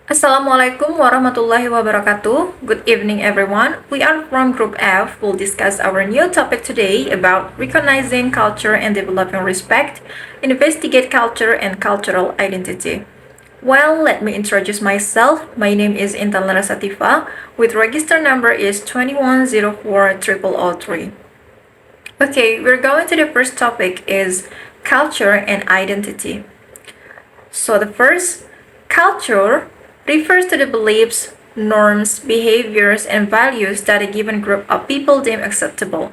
Assalamualaikum warahmatullahi wabarakatuh. Good evening, everyone. We are from Group F. We'll discuss our new topic today about recognizing culture and developing respect, investigate culture and cultural identity. Well, let me introduce myself. My name is Intan Larasativa, with register number is 21040003. Okay, we're going to the first topic is culture and identity. So the first, culture refers to the beliefs, norms, behaviors, and values that a given group of people deem acceptable.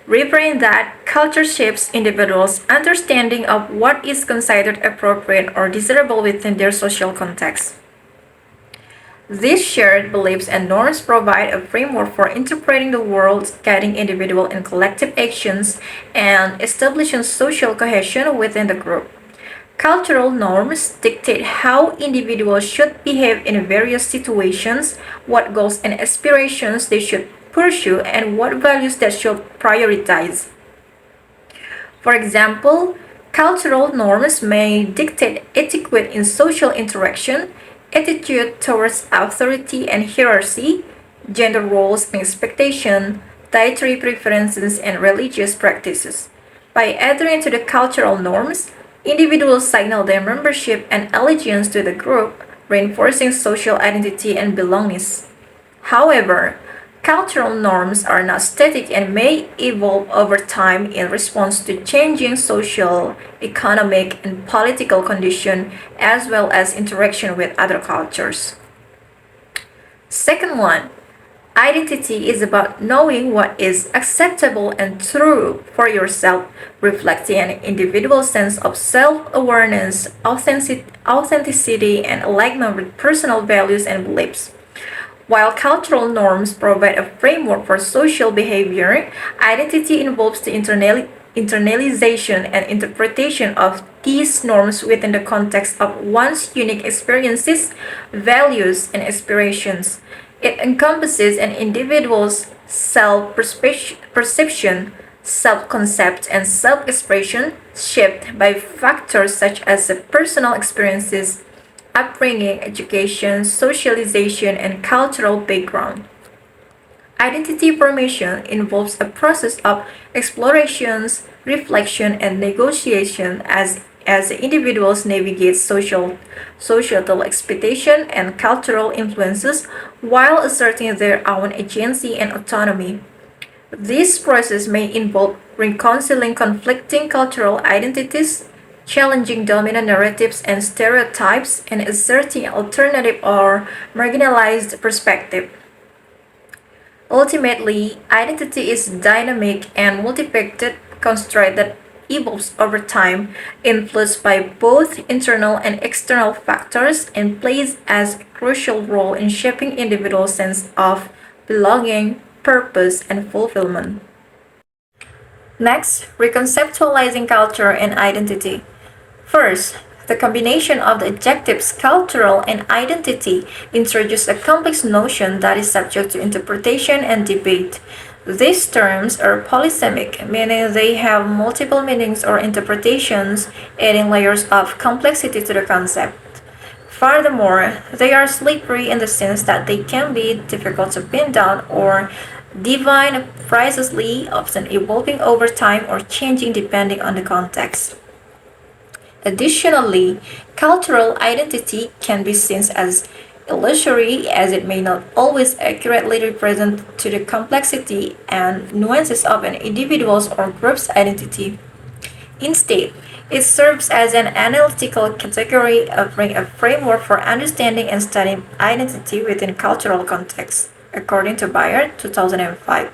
Referring that culture shapes individuals' understanding of what is considered appropriate or desirable within their social context. These shared beliefs and norms provide a framework for interpreting the world, guiding individual and collective actions, and establishing social cohesion within the group. Cultural norms dictate how individuals should behave in various situations, what goals and aspirations they should pursue, and what values they should prioritize. For example, cultural norms may dictate etiquette in social interaction, attitude towards authority and hierarchy, gender roles and expectations, dietary preferences, and religious practices. By adhering to the cultural norms, individuals signal their membership and allegiance to the group, reinforcing social identity and belongingness. However, cultural norms are not static and may evolve over time in response to changing social, economic, and political conditions as well as interaction with other cultures. Second one, identity is about knowing what is acceptable and true for yourself, reflecting an individual sense of self-awareness, authenticity, and alignment with personal values and beliefs. While cultural norms provide a framework for social behavior, identity involves the internalization and interpretation of these norms within the context of one's unique experiences, values, and aspirations. It encompasses an individual's self perception, self concept, and self expression shaped by factors such as the personal experiences, upbringing, education, socialization, and cultural background. Identity formation involves a process of explorations, reflection, and negotiation as individuals navigate societal expectation and cultural influences while asserting their own agency and autonomy. This process may involve reconciling conflicting cultural identities, challenging dominant narratives and stereotypes, and asserting alternative or marginalized perspective. Ultimately, identity is dynamic and multifaceted construct that evolves over time, influenced by both internal and external factors, and plays as a crucial role in shaping individuals' sense of belonging, purpose, and fulfillment. Next, reconceptualizing culture and identity. First, the combination of the adjectives cultural and identity introduces a complex notion that is subject to interpretation and debate. These terms are polysemic, meaning they have multiple meanings or interpretations, adding layers of complexity to the concept. Furthermore, they are slippery in the sense that they can be difficult to pin down or define precisely, often evolving over time or changing depending on the context. Additionally, cultural identity can be seen as illusory as it may not always accurately represent to the complexity and nuances of an individual's or group's identity. Instead, it serves as an analytical category offering a framework for understanding and studying identity within cultural contexts, according to Bayer 2005.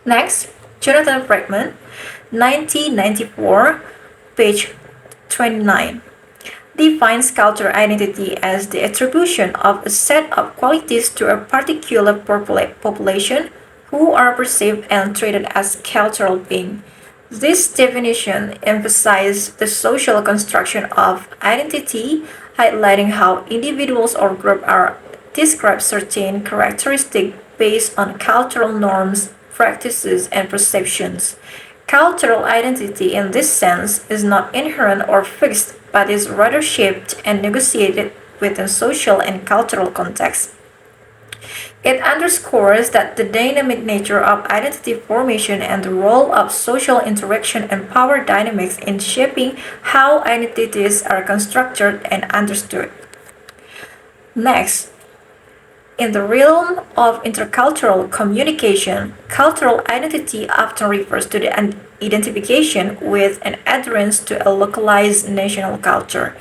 Next, Jonathan Fragment, 1994, page 29, defines cultural identity as the attribution of a set of qualities to a particular population who are perceived and treated as cultural beings. This definition emphasizes the social construction of identity, highlighting how individuals or groups are described certain characteristics based on cultural norms, practices, and perceptions. Cultural identity in this sense is not inherent or fixed, but is rather shaped and negotiated within social and cultural contexts. It underscores that the dynamic nature of identity formation and the role of social interaction and power dynamics in shaping how identities are constructed and understood. Next, in the realm of intercultural communication, cultural identity often refers to the identification with and adherence to a localized national culture.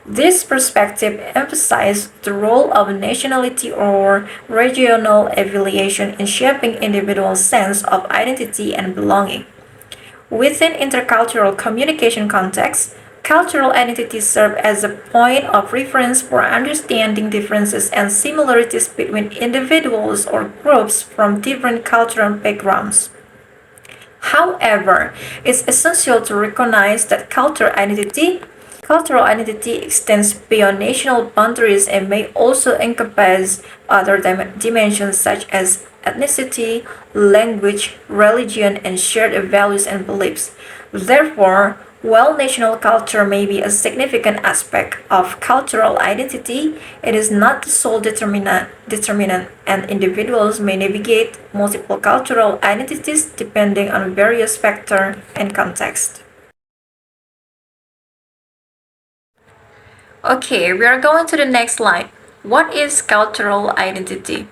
This perspective emphasizes the role of nationality or regional affiliation in shaping individuals' sense of identity and belonging. Within intercultural communication contexts, cultural identities serve as a point of reference for understanding differences and similarities between individuals or groups from different cultural backgrounds. However, it's essential to recognize that cultural identity extends beyond national boundaries and may also encompass other dimensions such as ethnicity, language, religion, and shared values and beliefs. Therefore, while national culture may be a significant aspect of cultural identity, it is not the sole determinant, and individuals may navigate multiple cultural identities depending on various factors and contexts. Okay, we are going to the next slide. What is cultural identity?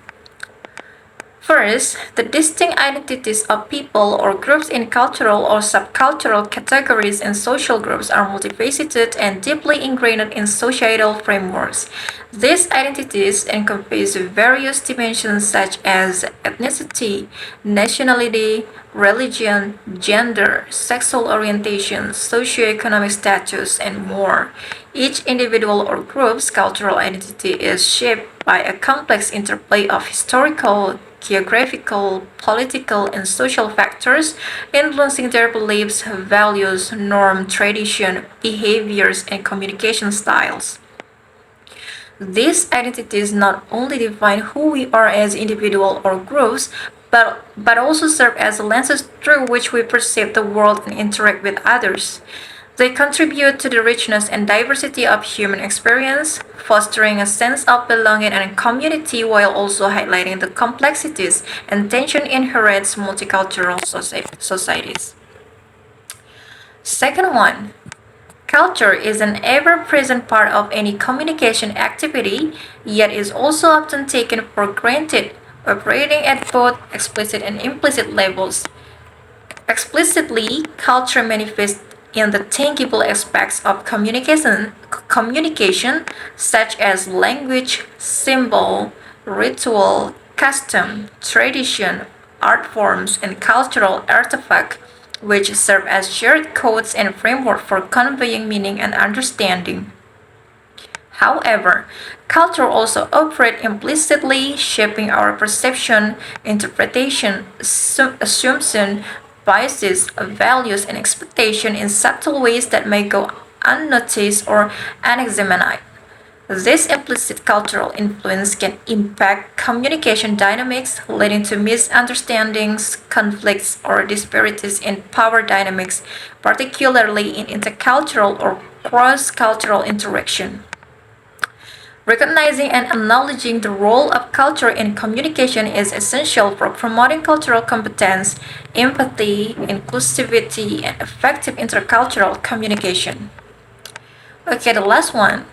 First, the distinct identities of people or groups in cultural or subcultural categories and social groups are multifaceted and deeply ingrained in societal frameworks. These identities encompass various dimensions such as ethnicity, nationality, religion, gender, sexual orientation, socioeconomic status, and more. Each individual or group's cultural identity is shaped by a complex interplay of historical, geographical, political, and social factors influencing their beliefs, values, norms, tradition, behaviors, and communication styles. These identities not only define who we are as individuals or groups, but also serve as lenses through which we perceive the world and interact with others. They contribute to the richness and diversity of human experience, fostering a sense of belonging and community while also highlighting the complexities and tension inherent in multicultural societies. Second one, culture is an ever-present part of any communication activity, yet is also often taken for granted, operating at both explicit and implicit levels. Explicitly, culture manifests in the tangible aspects of communication such as language, symbol, ritual, custom, tradition, art forms, and cultural artifacts, which serve as shared codes and framework for conveying meaning and understanding. However, culture also operates implicitly, shaping our perception, interpretation, assumption, biases, values, and expectation in subtle ways that may go unnoticed or unexamined. This implicit cultural influence can impact communication dynamics, leading to misunderstandings, conflicts, or disparities in power dynamics, particularly in intercultural or cross-cultural interaction. Recognizing and acknowledging the role of culture in communication is essential for promoting cultural competence, empathy, inclusivity, and effective intercultural communication. Okay, the last one.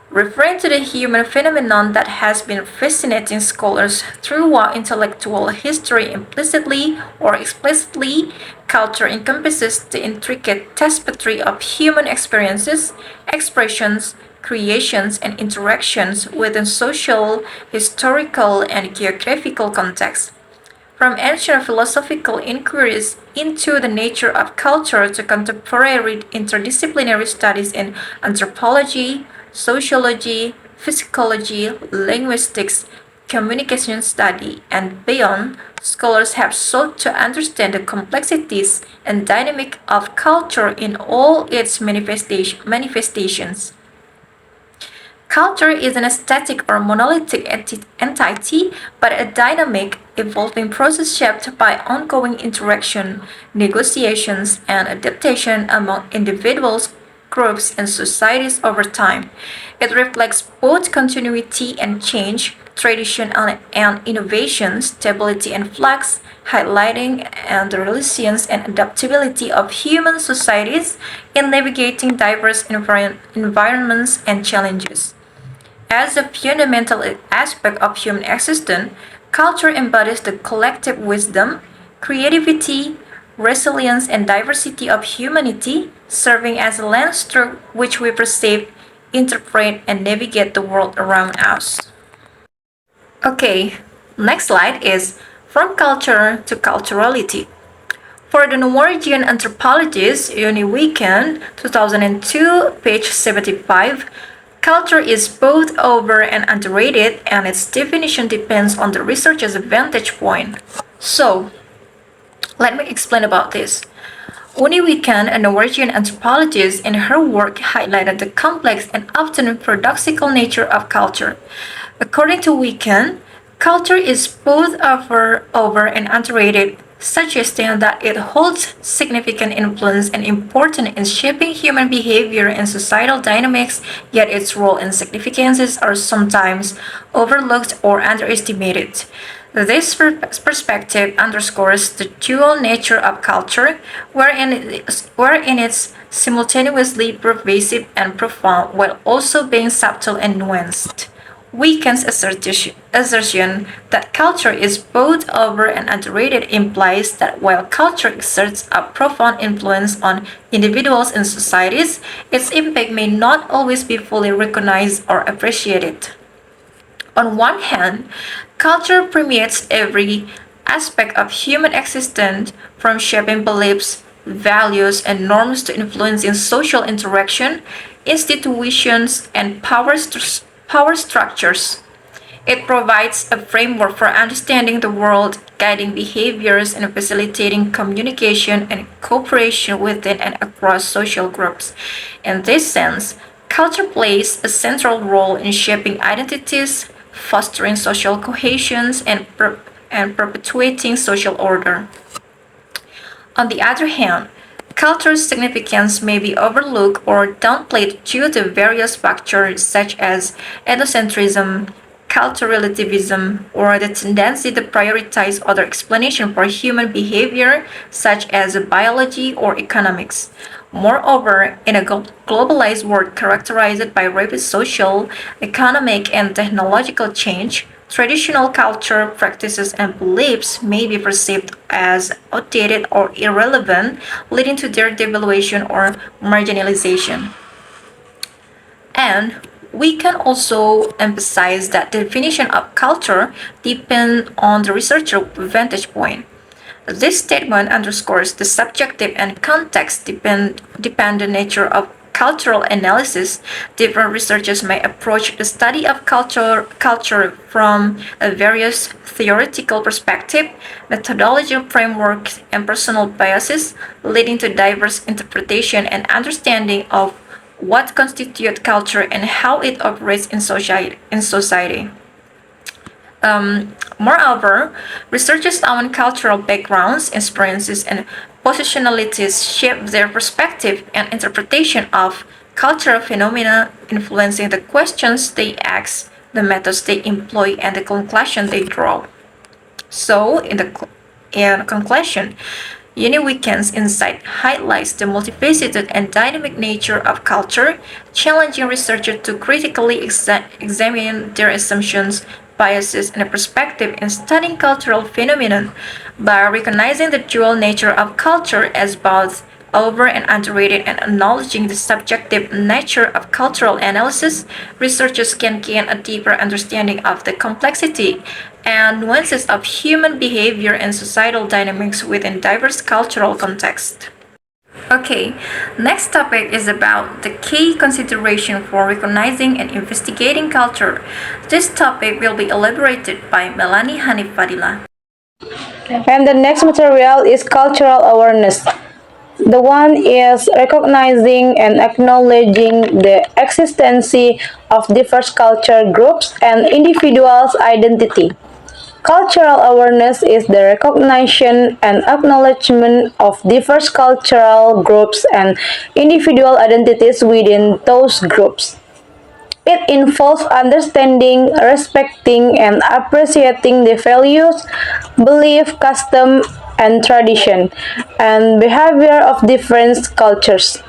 Referring to the human phenomenon that has been fascinating scholars throughout intellectual history implicitly or explicitly, culture encompasses the intricate tapestry of human experiences, expressions, creations, and interactions within social, historical, and geographical contexts. From ancient philosophical inquiries into the nature of culture to contemporary interdisciplinary studies in anthropology, sociology, physiology, linguistics, communication study, and beyond, scholars have sought to understand the complexities and dynamic of culture in all its manifestations. Culture isn't a static or monolithic entity, but a dynamic, evolving process shaped by ongoing interaction, negotiations, and adaptation among individuals, groups, and societies over time. It reflects both continuity and change, tradition and innovation, stability and flux, highlighting the resilience and adaptability of human societies in navigating diverse environments and challenges. As a fundamental aspect of human existence, culture embodies the collective wisdom, creativity, resilience, and diversity of humanity, serving as a lens through which we perceive, interpret, and navigate the world around us. Okay, next slide is from culture to culturality. For the Norwegian anthropologist Joni Weekend, 2002, page 75, culture is both over and underrated, and its definition depends on the researcher's vantage point. So, let me explain about this. Uni Weekend, a Norwegian anthropologist, in her work highlighted the complex and often paradoxical nature of culture. According to Weekend, culture is both over and underrated, suggesting that it holds significant influence and importance in shaping human behavior and societal dynamics, yet its role and significances are sometimes overlooked or underestimated. This perspective underscores the dual nature of culture, wherein it's simultaneously pervasive and profound while also being subtle and nuanced. Weekend's assertion that culture is both over and underrated implies that while culture exerts a profound influence on individuals and societies, its impact may not always be fully recognized or appreciated. On one hand, culture permeates every aspect of human existence, from shaping beliefs, values, and norms to influencing social interaction, institutions, and power structures. It provides a framework for understanding the world, guiding behaviors, and facilitating communication and cooperation within and across social groups. In this sense, culture plays a central role in shaping identities, fostering social cohesion, and perpetuating social order. On the other hand, culture's significance may be overlooked or downplayed due to various factors such as ethnocentrism, cultural relativism, or the tendency to prioritize other explanations for human behavior, such as biology or economics. Moreover, in a globalized world characterized by rapid social, economic, and technological change, traditional culture, practices, and beliefs may be perceived as outdated or irrelevant, leading to their devaluation or marginalization. And we can also emphasize that the definition of culture depends on the researcher vantage point. This statement underscores the subjective and context-dependent nature of cultural analysis. Different researchers may approach the study of culture from a various theoretical perspectives, methodological frameworks, and personal biases, leading to diverse interpretation and understanding of what constitutes culture and how it operates in society. Moreover, researchers' own cultural backgrounds, experiences, and positionalities shape their perspective and interpretation of cultural phenomena, influencing the questions they ask, the methods they employ, and the conclusion they draw. So, in conclusion, Uniweekend's insight highlights the multifaceted and dynamic nature of culture, challenging researchers to critically examine their assumptions, biases, and perspective in studying cultural phenomena. By recognizing the dual nature of culture as both over and underrated and acknowledging the subjective nature of cultural analysis, researchers can gain a deeper understanding of the complexity and nuances of human behavior and societal dynamics within diverse cultural contexts. Okay, next topic is about the key consideration for recognizing and investigating culture. This topic will be elaborated by Melanie, Hanief, Fadhilah. And the next material is cultural awareness. The one is recognizing and acknowledging the existence of diverse culture groups and individuals' identity. Cultural awareness is the recognition and acknowledgement of diverse cultural groups and individual identities within those groups. It involves understanding, respecting, and appreciating the values, belief, custom, and tradition, and behavior of different cultures.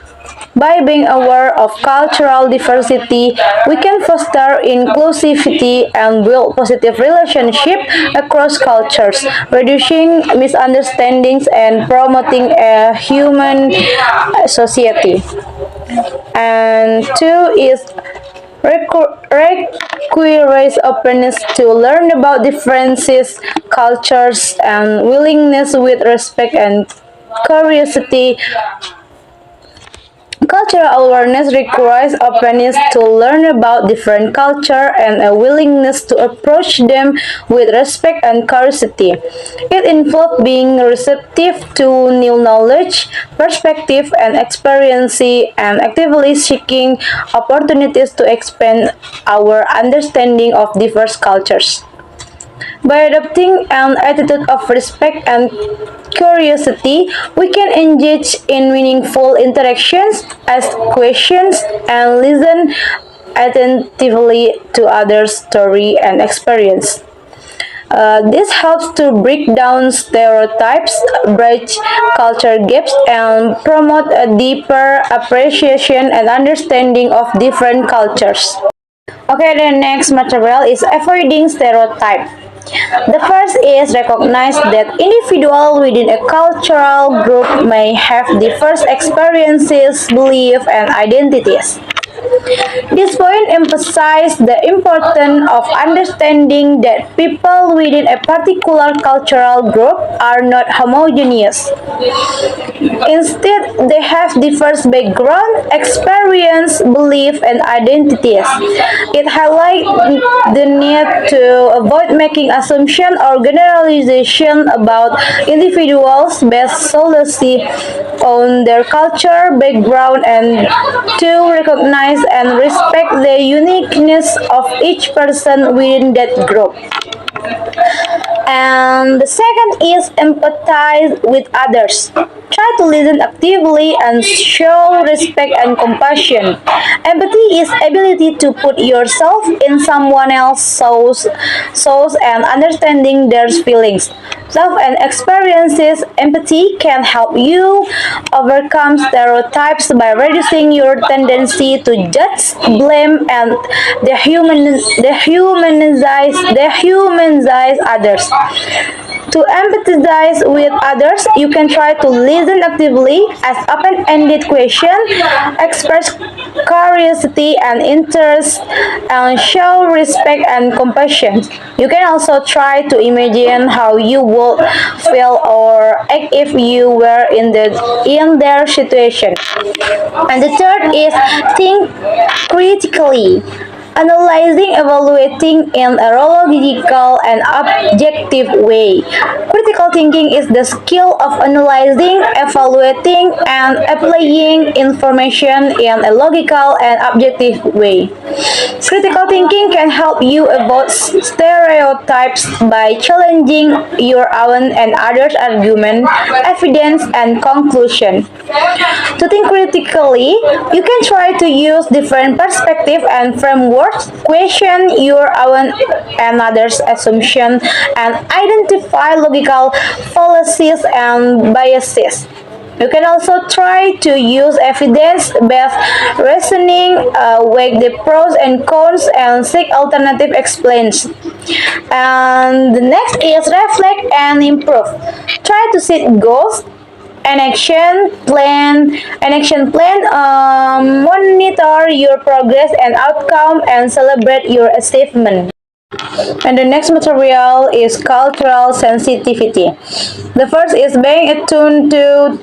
By being aware of cultural diversity, we can foster inclusivity and build positive relationships across cultures, reducing misunderstandings and promoting a human society. And two is requires openness to learn about differences, cultures, and willingness with respect and curiosity. Cultural awareness requires openness to learn about different culture and a willingness to approach them with respect and curiosity. It involves being receptive to new knowledge, perspective, and experience, and actively seeking opportunities to expand our understanding of diverse cultures. By adopting an attitude of respect and curiosity, we can engage in meaningful interactions, ask questions, and listen attentively to others' story and experience. This helps to break down stereotypes, bridge culture gaps, and promote a deeper appreciation and understanding of different cultures. Okay, the next material is avoiding stereotype. The first is recognize that individuals within a cultural group may have diverse experiences, beliefs, and identities. This point emphasizes the importance of understanding that people within a particular cultural group are not homogeneous. Instead, they have diverse background, experience, belief, and identities. It highlights the need to avoid making assumptions or generalization about individuals based solely on their culture, background, and to recognize and respect the uniqueness of each person within that group. And the second is empathize with others. Try to listen actively and show respect and compassion. Empathy is ability to put yourself in someone else's shoes and understanding their feelings. Love and experiences, empathy can help you overcome stereotypes by reducing your tendency to judge, blame, and dehumanize others. To empathize with others, you can try to listen actively, ask open-ended questions, express curiosity and interest, and show respect and compassion. You can also try to imagine how you would feel or act if you were in their situation. And the third is think critically. Analyzing, evaluating in a logical and objective way. Critical thinking is the skill of analyzing, evaluating, and applying information in a logical and objective way. Critical thinking can help you avoid stereotypes by challenging your own and others' argument, evidence, and conclusion. To think critically, you can try to use different perspectives and frameworks, question your own and others' assumptions, and identify logical fallacies and biases. You can also try to use evidence-based reasoning, weigh the pros and cons, and seek alternative explanations. And the next is reflect and improve. Try to set goals, monitor your progress and outcome, and celebrate your achievement. And the next material is cultural sensitivity. The first is being attuned to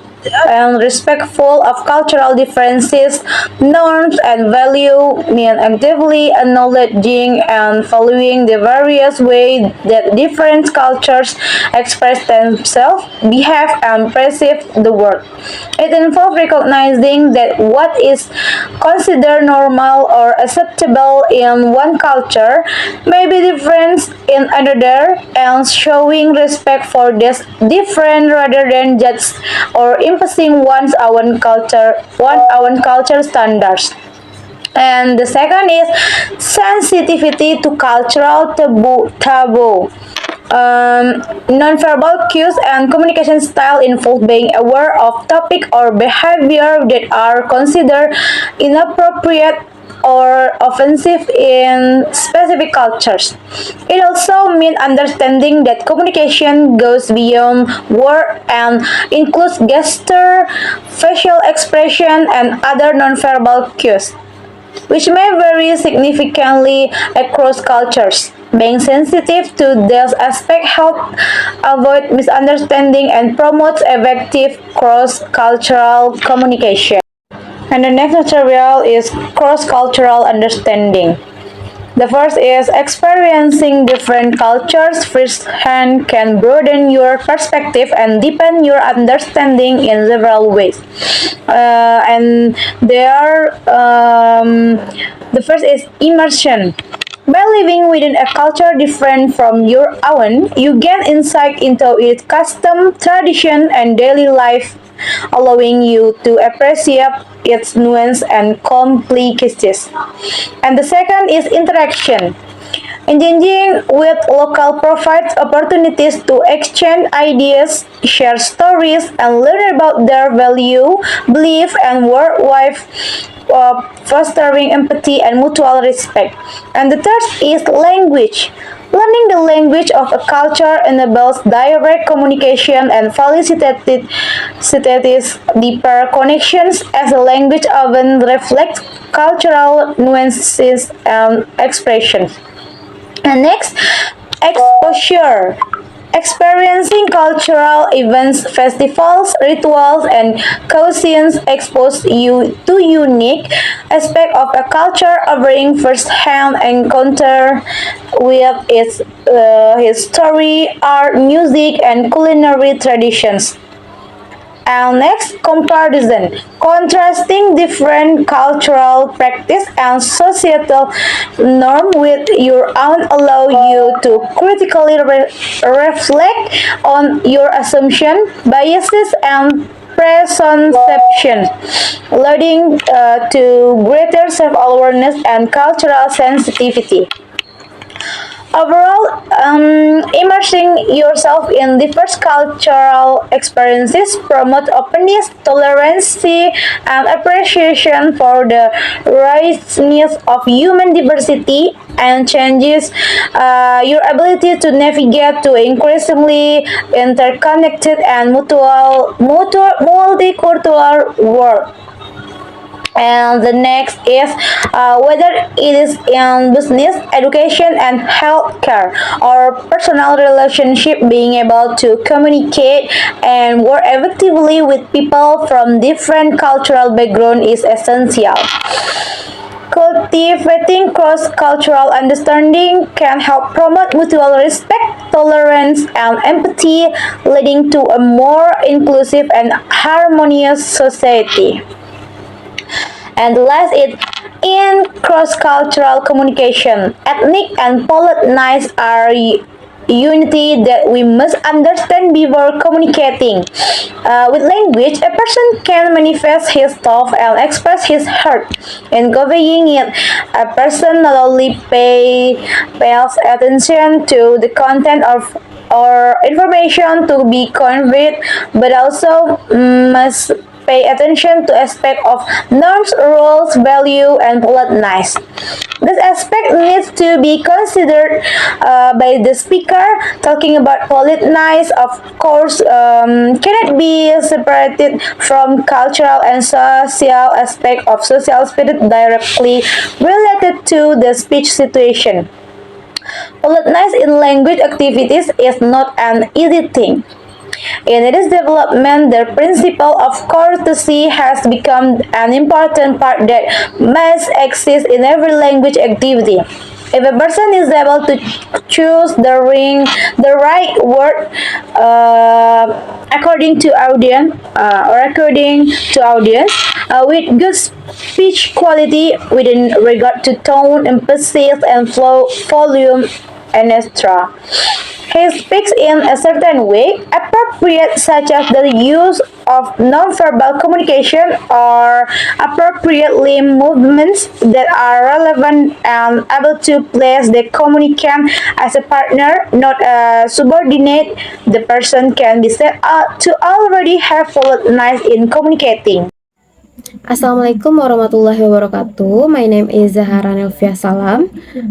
and respectful of cultural differences, norms, and value mean actively acknowledging and following the various ways that different cultures express themselves, behave, and perceive the world. It involves recognizing that what is considered normal or acceptable in one culture may be different in another and showing respect for this different rather than just or imposing one's own culture standards. And the second is sensitivity to cultural taboo. Nonverbal cues and communication style involve being aware of topic or behavior that are considered inappropriate or offensive in specific cultures. It also means understanding that communication goes beyond word and includes gesture, facial expression, and other nonverbal cues which may vary significantly across cultures. Being sensitive to these aspects helps avoid misunderstanding and promotes effective cross-cultural communication. And the next material is cross-cultural understanding. The first is experiencing different cultures firsthand can broaden your perspective and deepen your understanding in several ways. And there, the first is immersion. By living within a culture different from your own, you gain insight into its custom, tradition, and daily life, allowing you to appreciate its nuance and complexities. And the second is interaction. Engaging with local provides opportunities to exchange ideas, share stories, and learn about their value, belief, and worldwide, fostering empathy and mutual respect. And the third is language. Learning the language of a culture enables direct communication and facilitates deeper connections as a language often reflects cultural nuances and expressions. And next, exposure. Experiencing cultural events, festivals, rituals, and cuisines expose you to unique aspects of a culture, offering first-hand encounter with its history, art, music, and culinary traditions. And next, comparison. Contrasting different cultural practice and societal norm with your own allow you to critically reflect on your assumption, biases, and preconceptions, leading to greater self-awareness and cultural sensitivity. Overall, immersing yourself in diverse cultural experiences promote openness, tolerance, and appreciation for the richness of human diversity and changes your ability to navigate to increasingly interconnected and multicultural world. And the next is whether it is in business, education, and healthcare, or personal relationship, being able to communicate and work effectively with people from different cultural backgrounds is essential. Cultivating cross-cultural understanding can help promote mutual respect, tolerance, and empathy, leading to a more inclusive and harmonious society. And the last is in cross-cultural communication. Ethnic and politeness are unity that we must understand before communicating. With language, a person can manifest his thought and express his heart. In conveying it, a person not only pays attention to the content of or information to be conveyed, but also must pay attention to aspect of norms, rules, value, and politeness. This aspect needs to be considered by the speaker. Talking about politeness, of course, cannot be separated from cultural and social aspect of social spirit directly related to the speech situation. Politeness in language activities is not an easy thing. In its development, the principle of courtesy has become an important part that must exist in every language activity. If a person is able to choose the right word according to audience, with good speech quality within regard to tone, emphasis, and flow, volume, etc. He speaks in a certain way, appropriate, such as the use of nonverbal communication or appropriately movements that are relevant and able to place the communicant as a partner, not a subordinate. The person can be said to already have fluency in communicating. Assalamualaikum warahmatullahi wabarakatuh. My name is Zahara Nelvia Salam.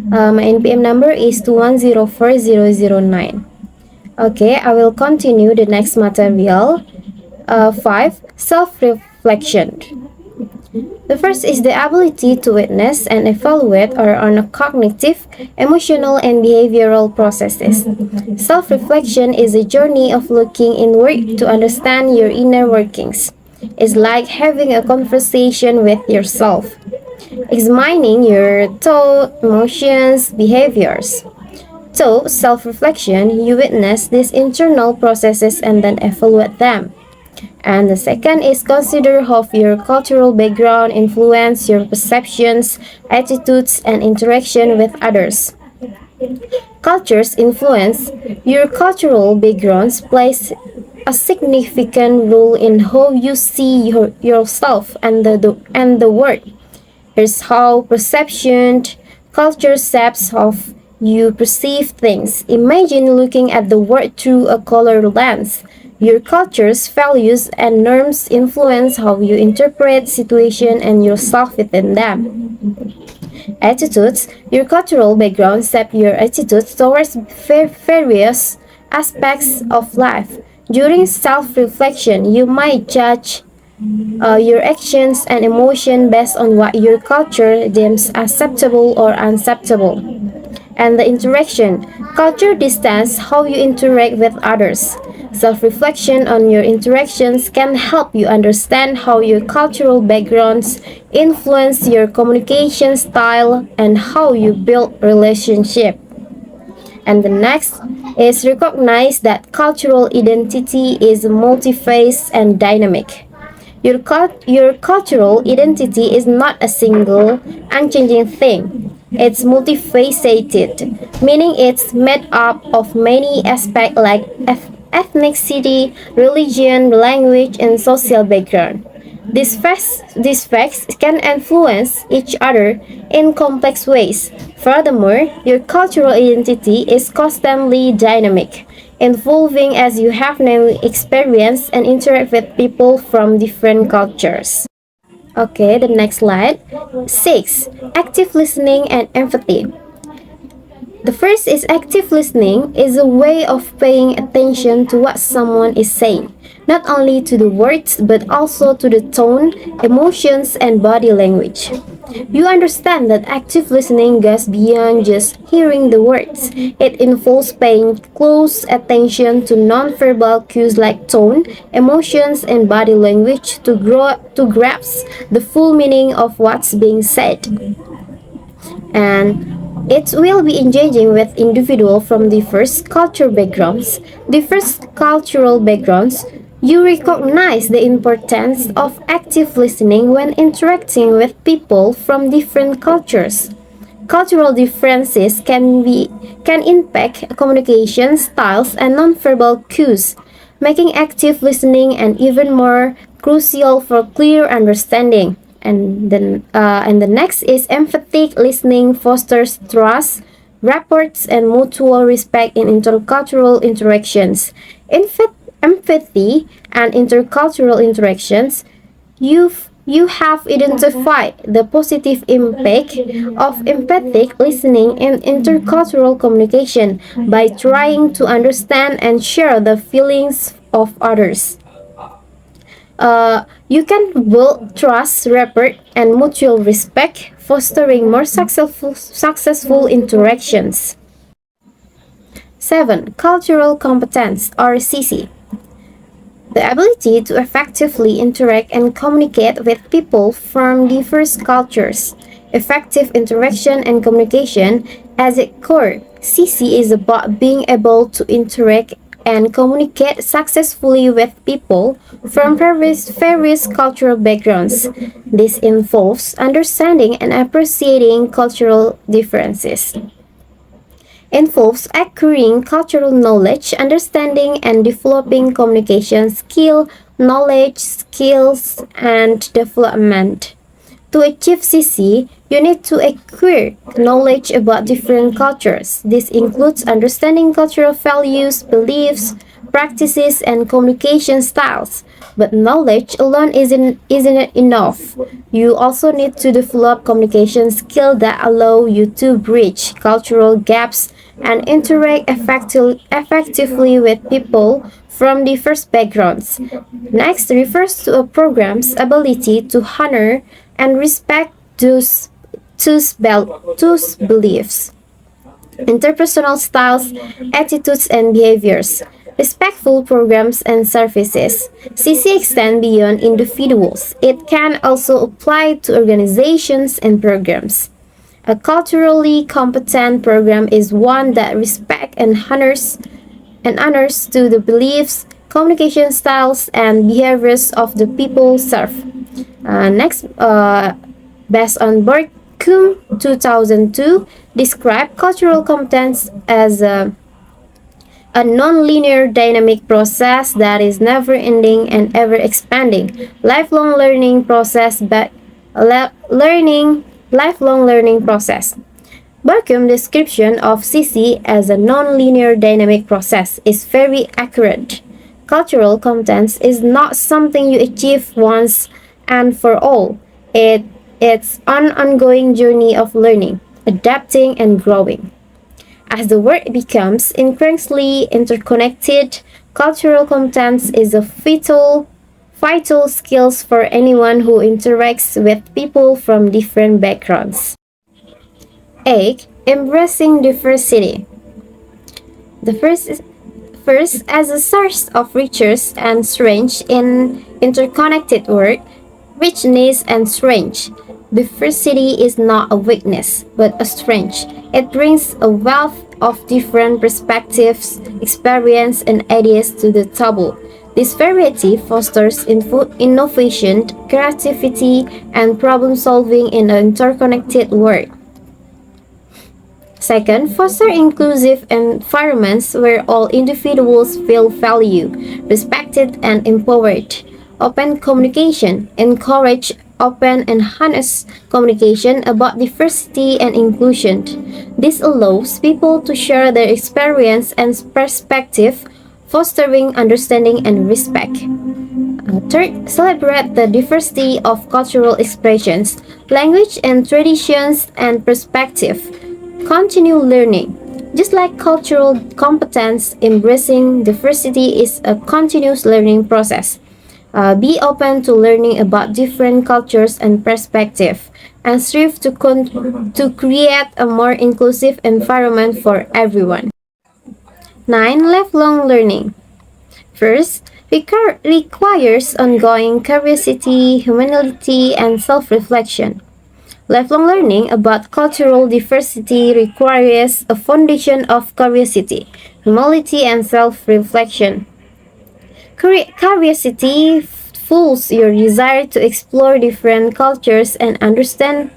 My NPM number is 2104009. Okay, I will continue the next material. 5. Self-reflection. The first is the ability to witness and evaluate our own cognitive, emotional, and behavioral processes. Self-reflection is a journey of looking inward to understand your inner workings. It's like having a conversation with yourself, examining your thoughts, emotions, behaviors. So, self-reflection, you witness these internal processes and then evaluate them. And the second is consider how your cultural background influence your perceptions, attitudes, and interaction with others. Cultures influence your cultural backgrounds plays a significant role in how you see yourself and the world. Here's how perception culture shapes how you perceive things. Imagine looking at the world through a color lens. Your culture's values and norms influence how you interpret situations and yourself within them. Attitudes. Your cultural background shape your attitudes towards various aspects of life. During self-reflection, you might judge your actions and emotions based on what your culture deems acceptable or unacceptable. And the interaction. Culture dictates how you interact with others. Self-reflection on your interactions can help you understand how your cultural backgrounds influence your communication style and how you build relationships. And the next is recognize that cultural identity is multi-phase and dynamic. Your cultural identity is not a single, unchanging thing. It's multifaceted, meaning it's made up of many aspects like ethnicity, religion, language, and social background. These facts can influence each other in complex ways. Furthermore, your cultural identity is constantly dynamic, evolving as you have new experience and interact with people from different cultures. Okay, the next slide. 6. Active listening and empathy. The first is active listening is a way of paying attention to what someone is saying, not only to the words but also to the tone, emotions, and body language. You understand that active listening goes beyond just hearing the words. It involves paying close attention to nonverbal cues like tone, emotions, and body language to grasp the full meaning of what's being said. And it will be engaging with individuals from diverse cultural backgrounds. Diverse cultural backgrounds, you recognize the importance of active listening when interacting with people from different cultures. Cultural differences can impact communication styles and nonverbal cues, making active listening and even more crucial for clear understanding. And the next is empathic listening fosters trust, rapports, and mutual respect in intercultural interactions. Empathy and intercultural interactions, you have identified the positive impact of empathic listening in intercultural communication by trying to understand and share the feelings of others. You can build trust, rapport, and mutual respect, fostering more successful interactions. 7. Cultural competence or CC. The ability to effectively interact and communicate with people from diverse cultures. Effective interaction and communication as its core. CC is about being able to interact and communicate successfully with people from various cultural backgrounds. This involves understanding and appreciating cultural differences. involves acquiring cultural knowledge, understanding and developing communication skill, knowledge, skills, and development. To achieve CC, you need to acquire knowledge about different cultures. This includes understanding cultural values, beliefs, practices, and communication styles. But knowledge alone isn't enough. You also need to develop communication skills that allow you to bridge cultural gaps and interact effectively with people from diverse backgrounds. Next refers to a program's ability to honor and respect those beliefs, interpersonal styles, attitudes, and behaviors. Respectful programs and services. CC extend beyond individuals. It can also apply to organizations and programs. A culturally competent program is one that respects and honors to the beliefs, communication styles, and behaviors of the people served. Next, based on Berkum 2002, describe cultural competence as a non-linear dynamic process that is never ending and ever expanding lifelong learning process lifelong learning process. Berkum's description of CC as a non-linear dynamic process is very accurate. Cultural competence is not something you achieve once and for all. It's an ongoing journey of learning, adapting, and growing. As the world becomes increasingly interconnected, cultural competence is a vital skills for anyone who interacts with people from different backgrounds. 8. Embracing diversity. The first, as a source of richness and strength in interconnected world, richness and strength. Diversity is not a weakness, but a strength. It brings a wealth of different perspectives, experience, and ideas to the table. This variety fosters innovation, creativity, and problem solving in an interconnected world. Second, foster inclusive environments where all individuals feel valued, respected, and empowered. Open communication. Encourage open and honest communication about diversity and inclusion. This allows people to share their experience and perspective, fostering understanding and respect. Third, celebrate the diversity of cultural expressions, language and traditions and perspective. Continue learning. Just like cultural competence, embracing diversity is a continuous learning process. Be open to learning about different cultures and perspectives, and strive to create a more inclusive environment for everyone. 9. Lifelong learning. First, requires ongoing curiosity, humility, and self-reflection. Lifelong learning about cultural diversity requires a foundation of curiosity, humility, and self-reflection. Curiosity fuels your desire to explore different cultures and understand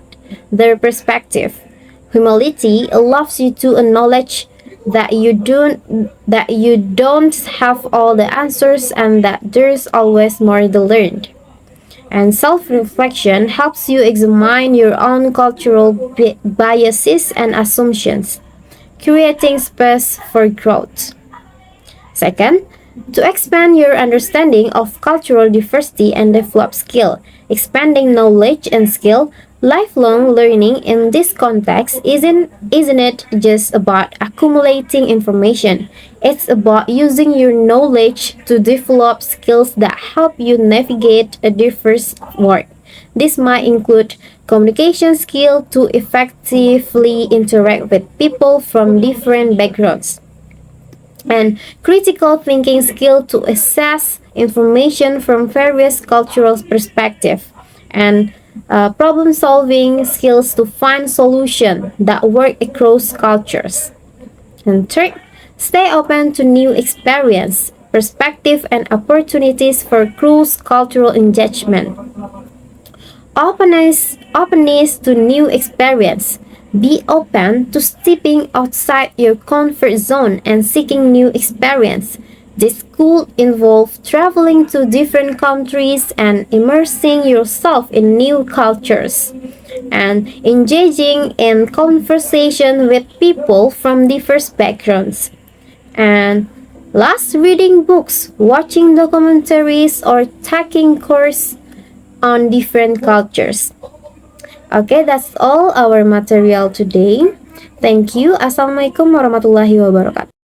their perspective. Humility allows you to acknowledge that you don't have all the answers and that there's always more to learn. And self-reflection helps you examine your own cultural biases and assumptions, creating space for growth. Second, to expand your understanding of cultural diversity and develop skill. Expanding knowledge and skill, lifelong learning in this context isn't it just about accumulating information. It's about using your knowledge to develop skills that help you navigate a diverse world. This might include communication skill to effectively interact with people from different backgrounds, and critical thinking skill to assess information from various cultural perspectives, and problem solving skills to find solutions that work across cultures. And third, stay open to new experience, perspective, and opportunities for cross-cultural engagement. Openness to new experience. Be open to stepping outside your comfort zone and seeking new experience. This could involve traveling to different countries and immersing yourself in new cultures and engaging in conversation with people from diverse backgrounds. And last, reading books, watching documentaries, or taking courses on different cultures. Okay, that's all our material today. Thank you. Assalamualaikum warahmatullahi wabarakatuh.